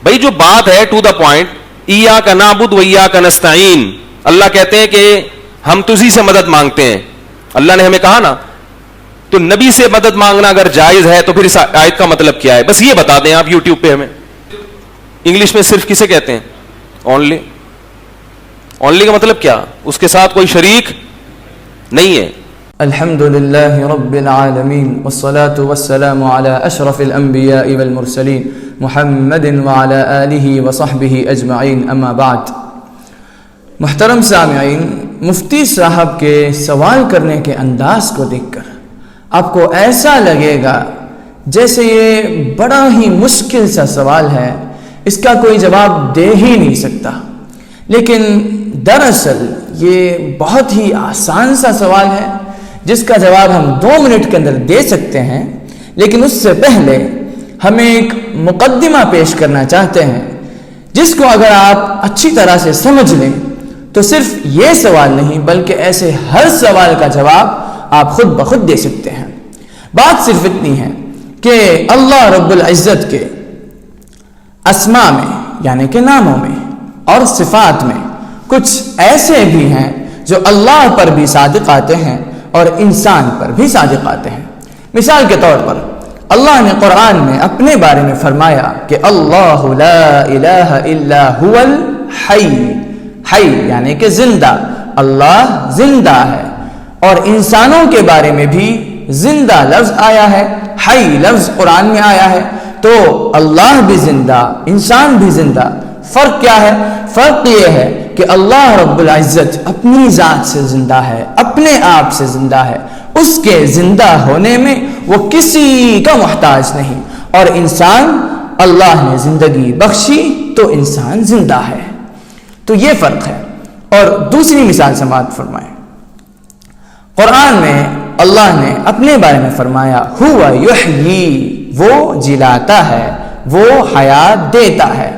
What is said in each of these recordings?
بھائی جو بات ہے ٹو دا پوائنٹ, ایاک نعبد و ایاک نستعین, اللہ کہتے ہیں کہ ہم تجھی سے مدد مانگتے ہیں, اللہ نے ہمیں کہا نا. تو نبی سے مدد مانگنا اگر جائز ہے تو پھر اس آیت کا مطلب کیا ہے؟ بس یہ بتا دیں آپ یوٹیوب پہ ہمیں. انگلش میں صرف کسے کہتے ہیں؟ اونلی. اونلی کا مطلب کیا؟ اس کے ساتھ کوئی شریک نہیں ہے. الحمد للہ رب العالمین والصلاة والسلام على اشرف الانبیاء والمرسلین محمد وعلى آلہ وصحبہ اجمعین, اما بعد. محترم سامعین, مفتی صاحب کے سوال کرنے کے انداز کو دیکھ کر آپ کو ایسا لگے گا جیسے یہ بڑا ہی مشکل سا سوال ہے, اس کا کوئی جواب دے ہی نہیں سکتا. لیکن دراصل یہ بہت ہی آسان سا سوال ہے جس کا جواب ہم 2 منٹ کے اندر دے سکتے ہیں. لیکن اس سے پہلے ہمیں ایک مقدمہ پیش کرنا چاہتے ہیں جس کو اگر آپ اچھی طرح سے سمجھ لیں تو صرف یہ سوال نہیں بلکہ ایسے ہر سوال کا جواب آپ خود بخود دے سکتے ہیں. بات صرف اتنی ہے کہ اللہ رب العزت کے اسماء میں یعنی کہ ناموں میں اور صفات میں کچھ ایسے بھی ہیں جو اللہ پر بھی صادق آتے ہیں اور انسان پر بھی صادق آتے ہیں. مثال کے طور پر اللہ نے قرآن میں اپنے بارے میں فرمایا کہ اللہ لا الہ الا هو الحی, حی یعنی کہ زندہ, اللہ زندہ ہے. اور انسانوں کے بارے میں بھی زندہ لفظ آیا ہے, حی لفظ قرآن میں آیا ہے. تو اللہ بھی زندہ, انسان بھی زندہ. فرق کیا ہے؟ فرق یہ ہے کہ اللہ رب العزت اپنی ذات سے زندہ ہے, اپنے آپ سے زندہ ہے, اس کے زندہ ہونے میں وہ کسی کا محتاج نہیں. اور انسان, اللہ نے زندگی بخشی تو انسان زندہ ہے. تو یہ فرق ہے. اور دوسری مثال سماعت فرمائیں. قرآن میں اللہ نے اپنے بارے میں فرمایا ہوا یحیی, وہ جلاتا ہے, وہ حیات دیتا ہے.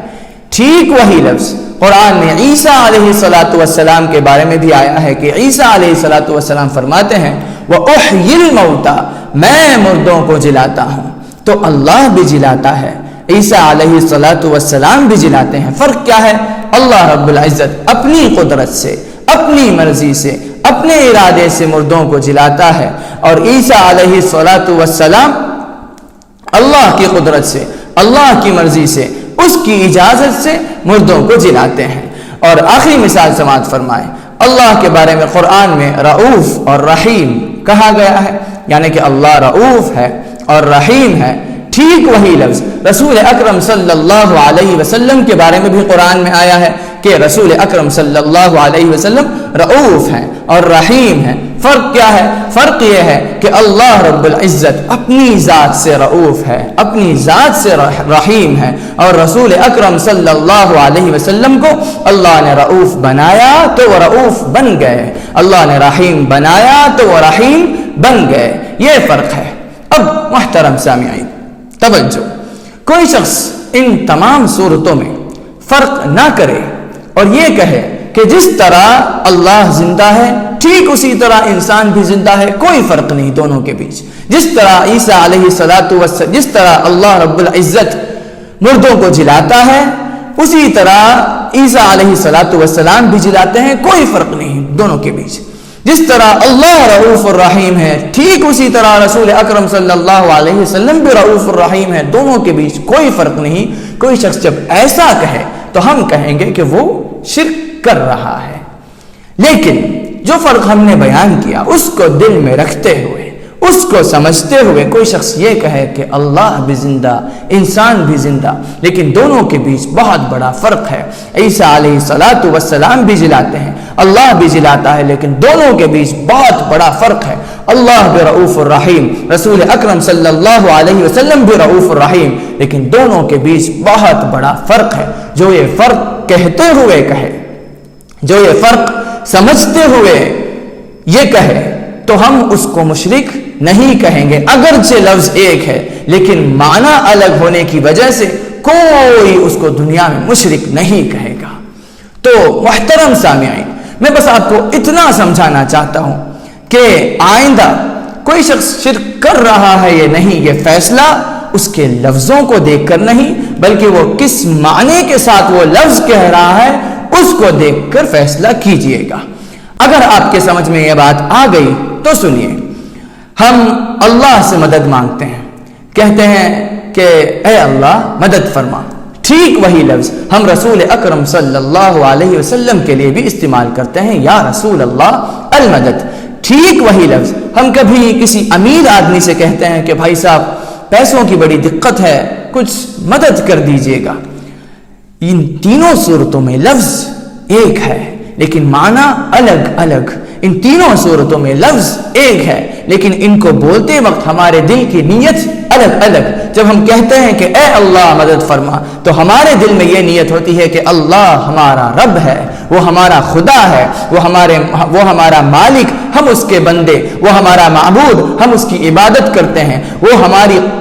ٹھیک وہی لفظ قرآن میں عیسیٰ علیہ السلام کے بارے میں بھی آیا ہے کہ عیسیٰ علیہ السلام فرماتے ہیں وَأُحْيِي الْمَوْتَى, میں مردوں کو جلاتا ہوں. تو اللہ بھی جلاتا ہے, عیسیٰ علیہ السلام بھی جلاتے ہیں. فرق کیا ہے؟ اللہ رب العزت اپنی قدرت سے, اپنی مرضی سے, اپنے ارادے سے مردوں کو جلاتا ہے, اور عیسیٰ علیہ السلام اللہ کی قدرت سے, اللہ کی مرضی سے, اس کی اجازت سے مردوں کو جلاتے ہیں. اور آخری مثال سماعت فرمائیں. اللہ کے بارے میں قرآن میں رؤوف اور رحیم کہا گیا ہے, یعنی کہ اللہ رؤوف ہے اور رحیم ہے. ٹھیک وہی لفظ رسول اکرم صلی اللہ علیہ وسلم کے بارے میں بھی قرآن میں آیا ہے کہ رسول اکرم صلی اللہ علیہ وسلم رؤوف ہیں اور رحیم ہیں. فرق کیا ہے؟ فرق یہ ہے کہ اللہ رب العزت اپنی ذات سے رؤوف ہے, اپنی ذات سے رحیم ہے, اور رسول اکرم صلی اللہ علیہ وسلم کو اللہ نے رؤوف بنایا تو وہ رؤوف بن گئے, اللہ نے رحیم بنایا تو وہ رحیم بن گئے. یہ فرق ہے. اب محترم سامعین توجہ, کوئی شخص ان تمام صورتوں میں فرق نہ کرے اور یہ کہے کہ جس طرح اللہ زندہ ہے ٹھیک اسی طرح انسان بھی زندہ ہے, کوئی فرق نہیں دونوں کے بیچ. جس طرح عیسیٰ علیہ السلام, جس طرح اللہ رب العزت مردوں کو جلاتا ہے اسی طرح عیسیٰ علیہ السلام بھی جلاتے ہیں, کوئی فرق نہیں دونوں کے بیچ. جس طرح اللہ رؤوف الرحیم ہے ٹھیک اسی طرح رسول اکرم صلی اللہ علیہ وسلم بھی رؤوف الرحیم ہے, دونوں کے بیچ کوئی فرق نہیں. کوئی شخص جب ایسا کہے تو ہم کہیں گے کہ وہ شرک کر رہا ہے. لیکن جو فرق ہم نے بیان کیا اس کو دل میں رکھتے ہوئے, اس کو سمجھتے ہوئے کوئی شخص یہ کہے کہ اللہ بھی زندہ, انسان بھی زندہ, لیکن دونوں کے بیچ بہت بڑا فرق ہے. عیسیٰ علیہ السلام بھی جلاتے ہیں, اللہ بھی جلاتا ہے, لیکن دونوں کے بیچ بہت بڑا فرق ہے. اللہ بھی رؤوف الرحیم, رسول اکرم صلی اللہ علیہ وسلم بھی رؤوف الرحیم, لیکن دونوں کے بیچ بہت بڑا فرق ہے. جو یہ فرق کہتے ہوئے کہے, جو یہ فرق سمجھتے ہوئے یہ کہے تو ہم اس کو مشرک نہیں کہیں گے, اگرچہ لفظ ایک ہے لیکن معنی الگ ہونے کی وجہ سے کوئی اس کو دنیا میں مشرک نہیں کہے گا. تو محترم سامعین, میں بس آپ کو اتنا سمجھانا چاہتا ہوں کہ آئندہ کوئی شخص شرک کر رہا ہے یہ نہیں, یہ فیصلہ اس کے لفظوں کو دیکھ کر نہیں، بلکہ وہ کس معنی کے ساتھ وہ لفظ کہہ رہا ہے اس کو دیکھ کر فیصلہ کیجئے گا۔ اگر آپ کے سمجھ میں یہ بات آ گئی تو سنیے، ہم اللہ سے مدد مانگتے ہیں، کہتے ہیں کہ اے اللہ مدد فرما، ٹھیک وہی لفظ ہم رسول اکرم صلی اللہ علیہ وسلم کے لیے بھی استعمال کرتے ہیں، یا رسول اللہ المدد۔ ٹھیک وہی لفظ ہم کبھی کسی امیر آدمی سے کہتے ہیں کہ بھائی صاحب پیسوں کی بڑی دقت ہے، کچھ مدد کر دیجئے گا۔ ان تینوں صورتوں میں لفظ ایک ہے لیکن معنی الگ الگ، ان تینوں صورتوں میں لفظ ایک ہے لیکن ان کو بولتے وقت ہمارے دل کی نیت الگ الگ۔ جب ہم کہتے ہیں کہ اے اللہ مدد فرما تو ہمارے دل میں یہ نیت ہوتی ہے کہ اللہ ہمارا رب ہے، وہ ہمارا خدا ہے، وہ ہمارا مالک، ہم اس کے بندے، وہ ہمارا معبود، ہم اس کی عبادت کرتے ہیں، وہ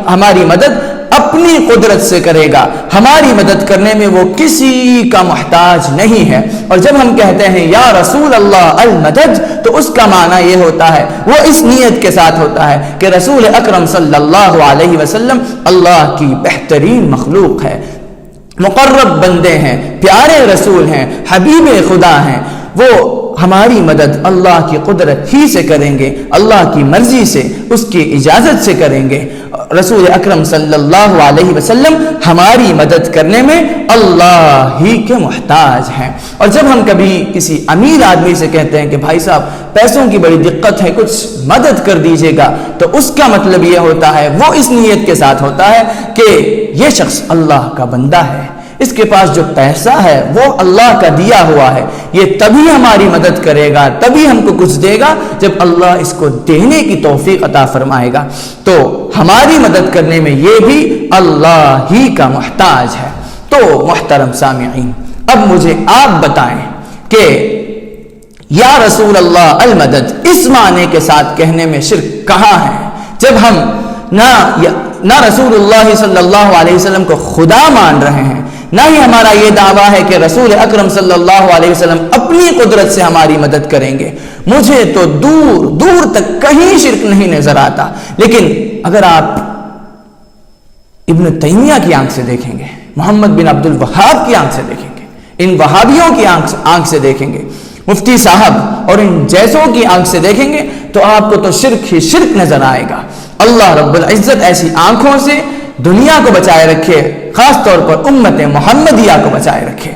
ہماری مدد اپنی قدرت سے کرے گا، ہماری مدد کرنے میں وہ کسی کا محتاج نہیں ہے۔ اور جب ہم کہتے ہیں یا رسول اللہ المدد تو اس کا معنی یہ ہوتا ہے، وہ اس نیت کے ساتھ ہوتا ہے کہ رسول اکرم صلی اللہ علیہ وسلم اللہ کی بہترین مخلوق ہے، مقرب بندے ہیں، پیارے رسول ہیں، حبیب خدا ہیں، وہ ہماری مدد اللہ کی قدرت ہی سے کریں گے، اللہ کی مرضی سے، اس کی اجازت سے کریں گے۔ رسول اکرم صلی اللہ علیہ وسلم ہماری مدد کرنے میں اللہ ہی کے محتاج ہیں۔ اور جب ہم کبھی کسی امیر آدمی سے کہتے ہیں کہ بھائی صاحب پیسوں کی بڑی دقت ہے، کچھ مدد کر دیجئے گا، تو اس کا مطلب یہ ہوتا ہے، وہ اس نیت کے ساتھ ہوتا ہے کہ یہ شخص اللہ کا بندہ ہے، اس کے پاس جو پیسہ ہے وہ اللہ کا دیا ہوا ہے، یہ تبھی ہماری مدد کرے گا، تبھی ہم کو کچھ دے گا جب اللہ اس کو دینے کی توفیق عطا فرمائے گا۔ تو ہماری مدد کرنے میں یہ بھی اللہ ہی کا محتاج ہے۔ تو محترم سامعین، اب مجھے آپ بتائیں کہ یا رسول اللہ المدد اس معنی کے ساتھ کہنے میں شرک کہاں ہے، جب ہم نہ رسول اللہ صلی اللہ علیہ وسلم کو خدا مان رہے ہیں، نہ ہی ہمارا یہ دعویٰ ہے کہ رسول اکرم صلی اللہ علیہ وسلم اپنی قدرت سے ہماری مدد کریں گے۔ مجھے تو دور دور تک کہیں شرک نہیں نظر آتا، لیکن اگر آپ ابن تیمیہ کی آنکھ سے دیکھیں گے، محمد بن عبد الوہاب کی آنکھ سے دیکھیں گے، ان وہابیوں کی آنکھ سے دیکھیں گے، مفتی صاحب اور ان جیسوں کی آنکھ سے دیکھیں گے تو آپ کو تو شرک ہی شرک نظر آئے گا۔ اللہ رب العزت ایسی آنکھوں سے دنیا کو بچائے رکھے، خاص طور پر امت محمدیہ کو بچائے رکھے۔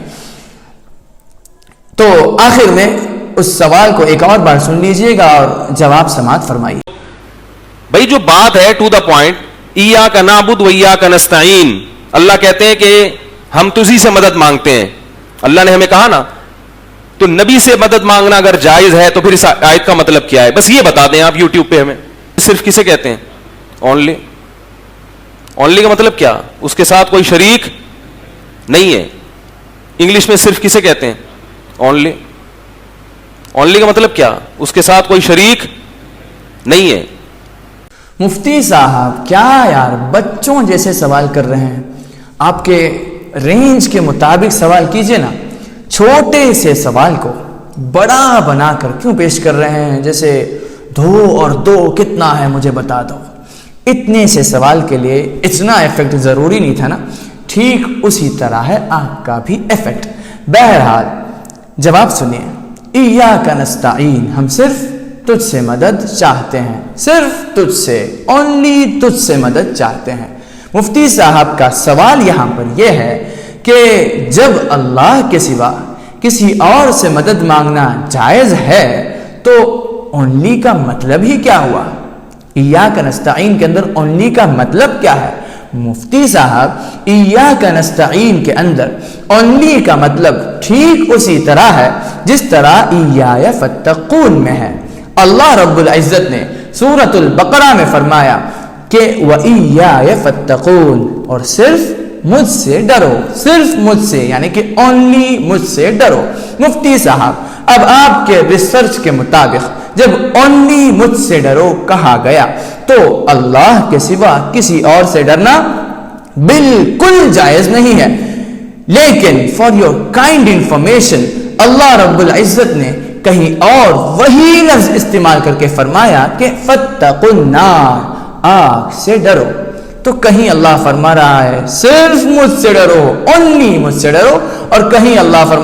تو آخر میں اس سوال کو ایک اور بار سن لیجئے گا اور جواب سماعت فرمائیے۔ بھائی جو بات ہے ٹو دا پوائنٹ، ایاک نعبد و ایاک نستعین، اللہ کہتے ہیں کہ ہم تجھی سے مدد مانگتے ہیں۔ اللہ نے ہمیں کہا نا، تو نبی سے مدد مانگنا اگر جائز ہے تو پھر اس آیت کا مطلب کیا ہے؟ بس یہ بتا دیں آپ یوٹیوب پہ ہمیں۔ صرف کسے کہتے ہیں؟ اونلی۔ اونلی کا مطلب کیا؟ اس کے ساتھ کوئی شریک نہیں ہے۔ انگلش میں صرف کسے کہتے ہیں؟ اونلی۔ اونلی کا مطلب کیا؟ اس کے ساتھ کوئی شریک نہیں ہے۔ مفتی صاحب کیا یار بچوں جیسے سوال کر رہے ہیں، آپ کے رینج کے مطابق سوال کیجئے نا۔ چھوٹے سے سوال کو بڑا بنا کر کیوں پیش کر رہے ہیں؟ جیسے 2 اور 2 کتنا ہے مجھے بتا دو۔ اتنے سے سوال کے لیے اتنا ایفیکٹ ضروری نہیں تھا نا۔ ٹھیک اسی طرح ہے آپ کا بھی ایفیکٹ۔ بہرحال جواب سنیے، ایاک نستعین، ہم صرف تجھ سے مدد چاہتے ہیں، صرف تجھ سے، اونلی تجھ سے مدد چاہتے ہیں۔ مفتی صاحب کا سوال یہاں پر یہ ہے کہ جب اللہ کے سوا کسی اور سے مدد مانگنا جائز ہے تو اونلی کا مطلب ہی کیا ہوا؟ ایاک نستعین کے اندر اونلی کا مطلب کیا ہے؟ مفتی صاحب ایاک نستعین کے اندر اونلی کا مطلب ٹھیک اسی طرح ہے جس طرح ایایا فتقون میں ہے۔ اللہ رب العزت نے سورۃ البقرہ میں فرمایا کہ وَإِيَّايَ فَاتَّقُونَ، اور صرف مجھ سے ڈرو، صرف مجھ سے، یعنی کہ اونلی مجھ سے ڈرو۔ مفتی صاحب اب آپ کے ریسرچ کے مطابق جب اونلی مجھ سے ڈرو کہا گیا تو اللہ کے سوا کسی اور سے ڈرنا بالکل جائز نہیں ہے، لیکن فار یور کائنڈ انفارمیشن اللہ رب العزت نے کہیں اور وہی لفظ استعمال کر کے فرمایا کہ فاتقوا النار، آگ سے ڈرو۔ تو کہیں اللہ فرما رہا ہے صرف مجھ سے ڈرو، اونلی مجھ سے ڈرو، اور کہیں اللہ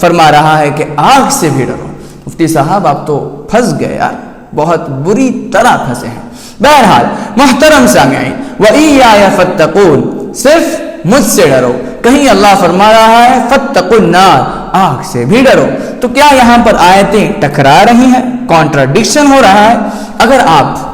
فرما رہا ہے کہ آگ سے بھی ڈرو۔ مفتی صاحب آپ تو پھنس گئے یار، بہت بری طرح پھنسے ہیں۔ بہرحال محترم سامعین، وَإِيَّايَ فَاتَّقُونَ، صرف مجھ سے ڈرو، کہیں اللہ فرما رہا ہے فَاتَّقُوا النَّارَ، آگ سے بھی ڈرو۔ تو کیا یہاں پر آیتیں ٹکرا رہی ہیں، کانٹراڈکشن ہو رہا ہے؟ اگر آپ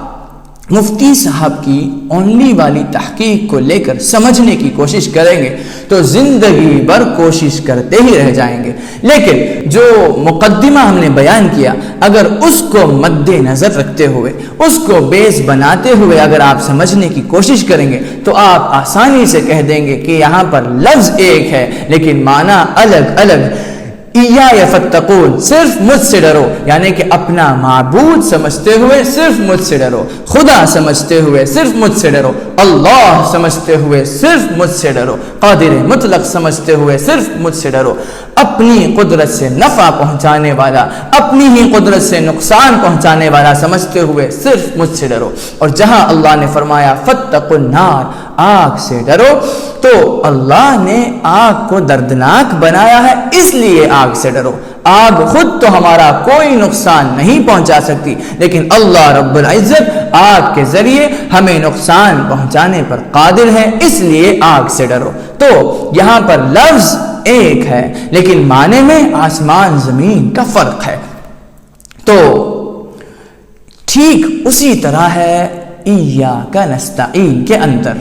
مفتی صاحب کی اونلی والی تحقیق کو لے کر سمجھنے کی کوشش کریں گے تو زندگی بھر کوشش کرتے ہی رہ جائیں گے، لیکن جو مقدمہ ہم نے بیان کیا اگر اس کو مد نظر رکھتے ہوئے، اس کو بیس بناتے ہوئے اگر آپ سمجھنے کی کوشش کریں گے تو آپ آسانی سے کہہ دیں گے کہ یہاں پر لفظ ایک ہے لیکن معنی الگ الگ۔ ایایا فاتقون، صرف مجھ سے ڈرو، یعنی کہ اپنا معبود سمجھتے ہوئے صرف مجھ سے ڈرو، خدا سمجھتے ہوئے صرف مجھ سے ڈرو، اللہ سمجھتے ہوئے صرف مجھ سے ڈرو، قادر مطلق سمجھتے ہوئے صرف مجھ سے ڈرو، اپنی قدرت سے نفع پہنچانے والا، اپنی ہی قدرت سے نقصان پہنچانے والا سمجھتے ہوئے صرف مجھ سے ڈرو۔ اور جہاں اللہ نے فرمایا فاتقوا النار، آگ سے ڈرو، تو اللہ نے آگ کو دردناک بنایا ہے، اس لیے آگ سے ڈرو۔ آگ خود تو ہمارا کوئی نقصان نہیں پہنچا سکتی، لیکن اللہ رب العزت آگ کے ذریعے ہمیں نقصان پہنچانے پر قادر ہے، اس لیے آگ سے ڈرو۔ تو یہاں پر لفظ ایک ہے لیکن معنی میں آسمان زمین کا فرق ہے۔ تو ٹھیک اسی طرح ہے ایاک نستعین کے اندر،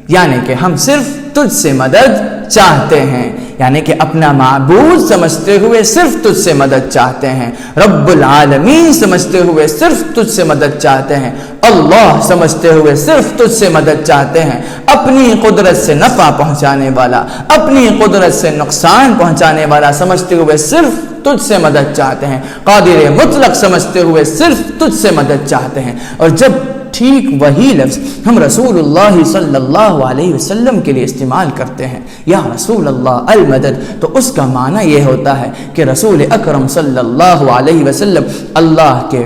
یعنی کہ ہم صرف تجھ سے مدد چاہتے ہیں، یعنی کہ اپنا معبود سمجھتے ہوئے صرف تجھ سے مدد چاہتے ہیں، رب العالمین سمجھتے ہوئے صرف تجھ سے مدد چاہتے ہیں، اللہ سمجھتے ہوئے صرف تجھ سے مدد چاہتے ہیں، اپنی قدرت سے نفع پہنچانے والا، اپنی قدرت سے نقصان پہنچانے والا سمجھتے ہوئے صرف تجھ سے مدد چاہتے ہیں، قادر مطلق سمجھتے ہوئے صرف تجھ سے مدد چاہتے ہیں۔ اور جب ٹھیک وہی لفظ ہم رسول اللہ صلی اللہ علیہ وسلم کے لیے استعمال کرتے ہیں، یا رسول اللہ المدد، تو اس کا معنی یہ ہوتا ہے کہ رسول اکرم صلی اللہ علیہ وسلم اللہ کے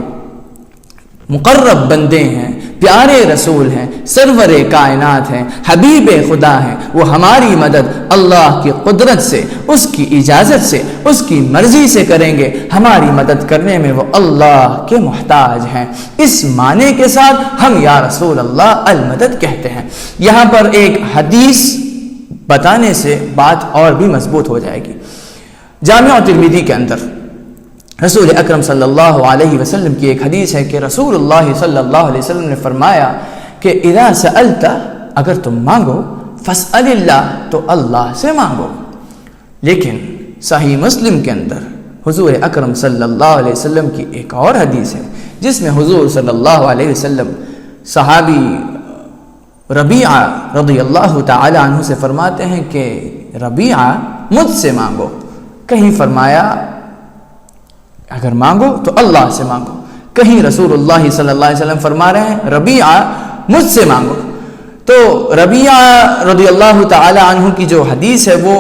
مقرب بندے ہیں، پیارے رسول ہیں، سرور کائنات ہیں، حبیب خدا ہیں، وہ ہماری مدد اللہ کی قدرت سے، اس کی اجازت سے، اس کی مرضی سے کریں گے، ہماری مدد کرنے میں وہ اللہ کے محتاج ہیں۔ اس معنی کے ساتھ ہم یا رسول اللہ المدد کہتے ہیں۔ یہاں پر ایک حدیث بتانے سے بات اور بھی مضبوط ہو جائے گی۔ جامع ترمذی کے اندر رسول اکرم صلی اللہ علیہ وسلم کی ایک حدیث ہے کہ رسول اللہ صلی اللہ علیہ وسلم نے فرمایا کہ اذا سألت، اگر تم مانگو، فاسأل اللہ، تو اللہ سے مانگو۔ لیکن صحیح مسلم کے اندر حضور اکرم صلی اللہ علیہ وسلم کی ایک اور حدیث ہے جس میں حضور صلی اللہ علیہ وسلم صحابی ربیعہ رضی اللہ تعالی عنہ سے فرماتے ہیں کہ ربیعہ مجھ سے مانگو، کہیں فرمایا اگر مانگو تو اللہ سے مانگو، کہیں رسول اللہ صلی اللہ علیہ وسلم فرما رہے ہیں ربیعہ مجھ سے مانگو۔ تو ربیعہ رضی اللہ تعالی عنہ کی جو حدیث ہے وہ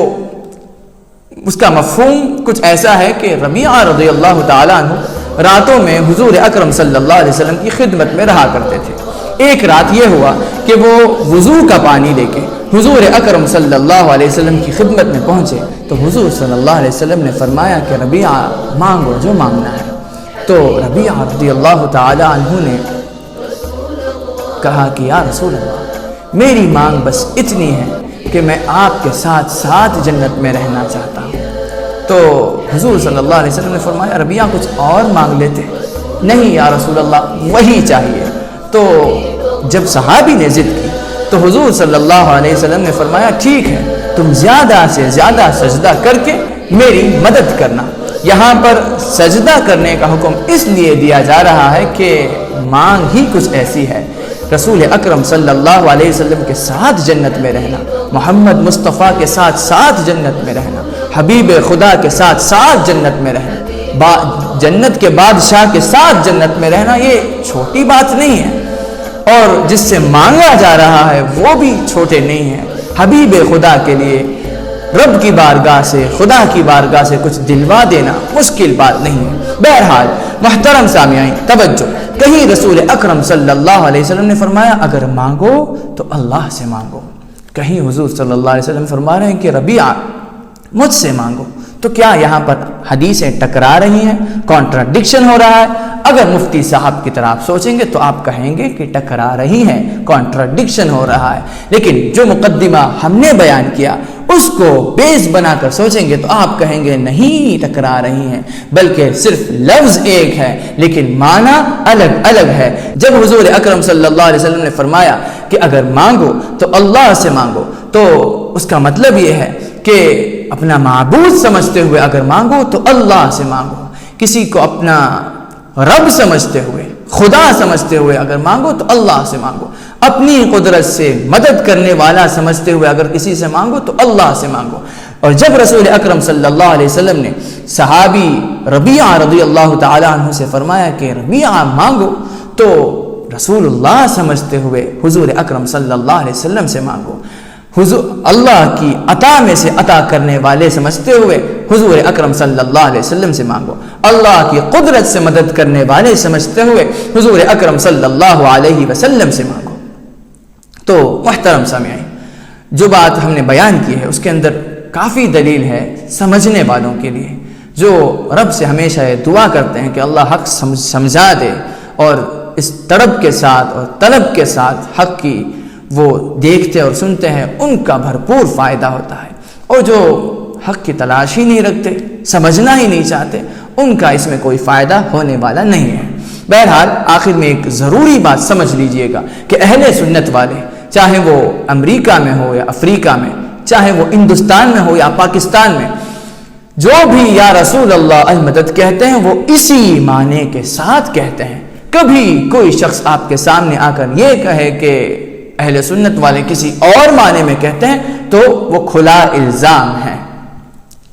اس کا مفہوم کچھ ایسا ہے کہ ربیعہ رضی اللہ تعالی عنہ راتوں میں حضور اکرم صلی اللہ علیہ وسلم کی خدمت میں رہا کرتے تھے۔ ایک رات یہ ہوا کہ وہ وضو کا پانی لے کے حضور اکرم صلی اللہ علیہ وسلم کی خدمت میں پہنچے تو حضور صلی اللہ علیہ وسلم نے فرمایا کہ ربیعہ مانگو جو مانگنا ہے۔ تو ربیعہ رضی اللہ تعالی عنہ نے کہا کہ یا رسول اللہ، میری مانگ بس اتنی ہے کہ میں آپ کے ساتھ ساتھ جنت میں رہنا چاہتا ہوں۔ تو حضور صلی اللہ علیہ وسلم نے فرمایا ربیعہ کچھ اور مانگ لیتے۔ نہیں یا رسول اللہ، وہی چاہیے۔ تو جب صحابی نے ضد کی تو حضور صلی اللہ علیہ وسلم نے فرمایا ٹھیک ہے، تم زیادہ سے زیادہ سجدہ کر کے میری مدد کرنا۔ یہاں پر سجدہ کرنے کا حکم اس لیے دیا جا رہا ہے کہ مانگ ہی کچھ ایسی ہے، رسول اکرم صلی اللہ علیہ وسلم کے ساتھ جنت میں رہنا، محمد مصطفیٰ کے ساتھ ساتھ جنت میں رہنا، حبیب خدا کے ساتھ ساتھ جنت میں رہنا، جنت کے بادشاہ کے ساتھ جنت میں رہنا، یہ چھوٹی بات نہیں ہے، اور جس سے مانگا جا رہا ہے وہ بھی چھوٹے نہیں ہیں۔ حبیب خدا کے لیے رب کی بارگاہ سے، خدا کی بارگاہ سے کچھ دلوا دینا مشکل بات نہیں ہے۔ بہرحال محترم سامعین توجہ، کہیں رسول اکرم صلی اللہ علیہ وسلم نے فرمایا اگر مانگو تو اللہ سے مانگو، کہیں حضور صلی اللہ علیہ وسلم فرما رہے ہیں کہ ربیعہ مجھ سے مانگو، تو کیا یہاں پر حدیثیں ٹکرا رہی ہیں، کانٹراڈکشن ہو رہا ہے؟ اگر مفتی صاحب کی طرح آپ سوچیں گے تو آپ کہیں گے کہ ٹکرا رہی ہیں، کانٹراڈکشن ہو رہا ہے، لیکن جو مقدمہ ہم نے بیان کیا اس کو بیس بنا کر سوچیں گے تو آپ کہیں گے نہیں ٹکرا رہی ہیں، بلکہ صرف لفظ ایک ہے لیکن معنی الگ الگ ہے۔ جب حضور اکرم صلی اللہ علیہ وسلم نے فرمایا کہ اگر مانگو تو اللہ سے مانگو، تو اس کا مطلب یہ ہے کہ اپنا معبود سمجھتے ہوئے اگر مانگو تو اللہ سے مانگو، کسی کو اپنا رب سمجھتے ہوئے، خدا سمجھتے ہوئے اگر مانگو تو اللہ سے مانگو، اپنی قدرت سے مدد کرنے والا سمجھتے ہوئے اگر کسی سے مانگو تو اللہ سے مانگو۔ اور جب رسول اکرم صلی اللہ علیہ وسلم نے صحابی ربیعہ رضی اللہ تعالی عنہ سے فرمایا کہ ربیعہ مانگو، تو رسول اللہ سمجھتے ہوئے حضور اکرم صلی اللہ علیہ وسلم سے مانگو، حضور اللہ کی عطا میں سے عطا کرنے والے سمجھتے ہوئے حضور اکرم صلی اللہ علیہ وسلم سے مانگو، اللہ کی قدرت سے مدد کرنے والے سمجھتے ہوئے حضور اکرم صلی اللہ علیہ وسلم سے مانگو۔ تو محترم سامعین، جو بات ہم نے بیان کی ہے اس کے اندر کافی دلیل ہے سمجھنے والوں کے لیے، جو رب سے ہمیشہ یہ دعا کرتے ہیں کہ اللہ حق سمجھا دے، اور اس تڑپ کے ساتھ اور طلب کے ساتھ حق کی وہ دیکھتے اور سنتے ہیں، ان کا بھرپور فائدہ ہوتا ہے، اور جو حق کی تلاش ہی نہیں رکھتے، سمجھنا ہی نہیں چاہتے، ان کا اس میں کوئی فائدہ ہونے والا نہیں ہے۔ بہرحال آخر میں ایک ضروری بات سمجھ لیجئے گا کہ اہل سنت والے، چاہے وہ امریکہ میں ہو یا افریقہ میں، چاہے وہ ہندوستان میں ہو یا پاکستان میں، جو بھی یا رسول اللہ المدد کہتے ہیں وہ اسی معنی کے ساتھ کہتے ہیں۔ کبھی کوئی شخص آپ کے سامنے آ کر یہ کہے کہ اہل سنت والے کسی اور معنی میں کہتے ہیں تو وہ کھلا الزام ہے،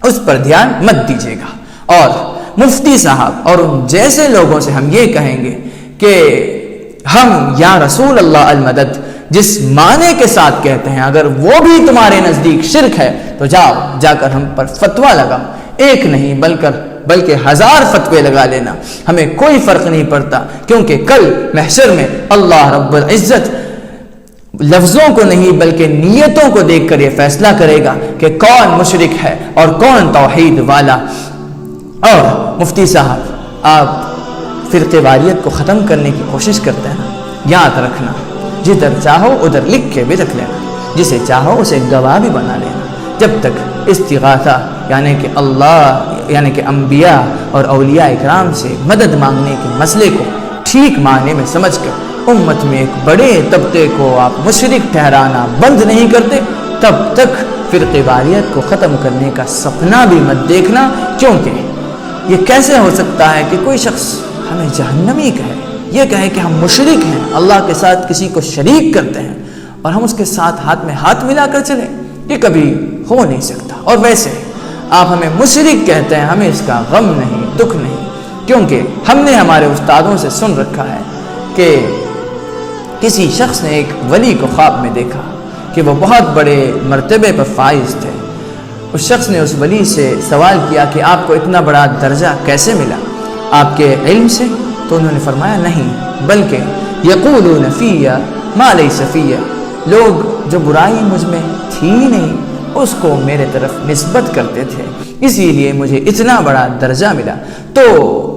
اس پر دھیان مت دیجیے گا۔ اور مفتی صاحب اور ان جیسے لوگوں سے ہم یہ کہیں گے کہ ہم یا رسول اللہ المدد جس معنی کے ساتھ کہتے ہیں اگر وہ بھی تمہارے نزدیک شرک ہے تو جا کر ہم پر فتویٰ لگاؤ، ایک نہیں بلکہ 1000 فتوے لگا لینا، ہمیں کوئی فرق نہیں پڑتا، کیونکہ کل محشر میں اللہ رب العزت لفظوں کو نہیں بلکہ نیتوں کو دیکھ کر یہ فیصلہ کرے گا کہ کون مشرک ہے اور کون توحید والا۔ اور مفتی صاحب آپ فرقے واریت کو ختم کرنے کی کوشش کرتے ہیں نا، یاد رکھنا جدھر چاہو ادھر لکھ کے بھی رکھ لینا، جسے چاہو اسے گواہ بھی بنا لینا، جب تک استغاثہ یعنی کہ انبیاء اور اولیاء اکرام سے مدد مانگنے کے مسئلے کو ٹھیک معنی میں سمجھ کر امت میں ایک بڑے طبقے کو آپ مشرک ٹھہرانا بند نہیں کرتے، تب تک فرقے واریت کو ختم کرنے کا سپنا بھی مت دیکھنا، کیونکہ یہ کیسے ہو سکتا ہے کہ کوئی شخص ہمیں جہنمی کہے، یہ کہے کہ ہم مشرک ہیں، اللہ کے ساتھ کسی کو شریک کرتے ہیں، اور ہم اس کے ساتھ ہاتھ میں ہاتھ ملا کر چلیں، یہ کبھی ہو نہیں سکتا۔ اور ویسے آپ ہمیں مشرک کہتے ہیں، ہمیں اس کا غم نہیں، دکھ نہیں، کیونکہ ہم نے ہمارے استادوں سے سن رکھا ہے کہ کسی شخص نے ایک ولی کو خواب میں دیکھا کہ وہ بہت بڑے مرتبے پر فائز تھے۔ اس شخص نے اس ولی سے سوال کیا کہ آپ کو اتنا بڑا درجہ کیسے ملا، آپ کے علم سے؟ تو انہوں نے فرمایا نہیں، بلکہ یقولون فی ما لیس فی، لوگ جو برائی مجھ میں تھی نہیں اس کو میرے طرف نسبت کرتے تھے، اسی لیے مجھے اتنا بڑا درجہ ملا۔ تو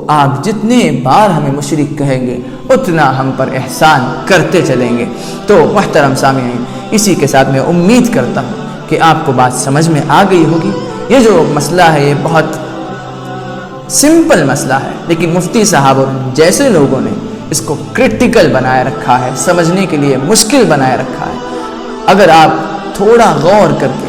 آپ جتنے بار ہمیں مشرک کہیں گے اتنا ہم پر احسان کرتے چلیں گے۔ تو محترم سامعین، اسی کے ساتھ میں امید کرتا ہوں کہ آپ کو بات سمجھ میں آ گئی ہوگی۔ یہ جو مسئلہ ہے یہ بہت سمپل مسئلہ ہے، لیکن مفتی صاحب اور جیسے لوگوں نے اس کو کرٹیکل بنائے رکھا ہے، سمجھنے کے لیے مشکل بنائے رکھا ہے۔ اگر آپ تھوڑا غور کر کے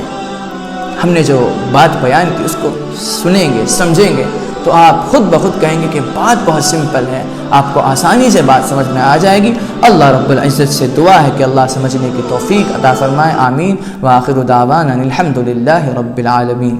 ہم نے جو بات بیان کی اس کو سنیں گے، سمجھیں گے، تو آپ خود بخود کہیں گے کہ بات بہت سمپل ہے، آپ کو آسانی سے بات سمجھ میں آ جائے گی۔ اللہ رب العزت سے دعا ہے کہ اللہ سمجھنے کی توفیق عطا فرمائے، آمین۔ وآخر دعوانا الحمد للہ رب العالمین۔